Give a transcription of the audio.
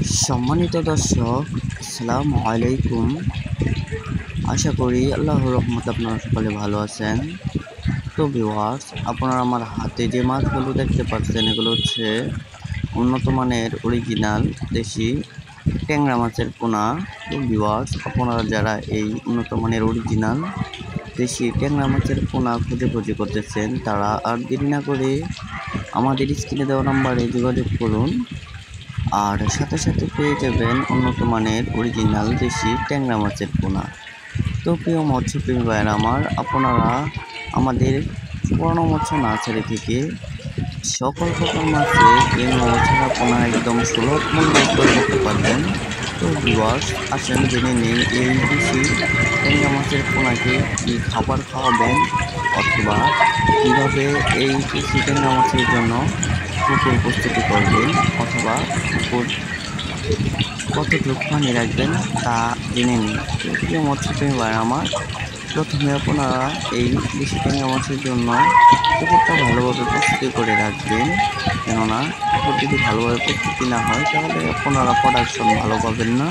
সম্মানিত দর্শক, আসসালামু আলাইকুম। আশা করি আল্লাহর রহমতে আপনারা সকলে ভালো আছেন। তো ভিউয়ার্স, আপনারা আমার হাতে যে মাছগুলো দেখতে পাচ্ছেন এগুলো হচ্ছে উন্নত মানের অরিজিনাল দেশি ট্যাংরা মাছের পোনা। তো ভিউয়ার্স, আপনারা যারা এই উন্নত মানের অরিজিনাল দেশি ট্যাংরা মাছের পোনা খোঁজাখুঁজি করতেছেন তারা আর দেরি না করে আমাদের স্ক্রিনে দেওয়া নাম্বারে যোগাযোগ করুন। আর সাথে সাথে পেয়ে যাবেন উন্নত মানের অরিজিনাল দেশি ট্যাংরা মাছের পোনা। তো প্রিয় মৎস্যপ্রেমী ভাইয়েরা আমার, আপনারা আমাদের সুবর্ণ মৎস্য নার্সারি থেকে সকল প্রকার মাছের ছাড়া পোনা একদম সুলভ মূল্যে করে নিতে পারবেন। তো ভিউয়ার্স, আসেন জেনে নেই এই দেশি ট্যাংরা মাছের পোনাকে কী খাবার খাওয়াবেন অথবা কীভাবে এই দেশি ট্যাংরা মাছের জন্য পুকুর প্রস্তুতি করবেন অথবা পুকুর কতটুকু পানি রাখবেন তা জেনে নিন। প্রিয় মৎস্যপ্রেমী ভাই আমার, প্রথমে আপনারা এই দেশি ট্যাংরা মাছের জন্য পুকুরটা ভালোভাবে প্রস্তুতি করে রাখবেন, কেননা পুকুর যদি ভালোভাবে প্রস্তুতি না হয় তাহলে আপনারা প্রোডাকশন ভালো পাবেন না।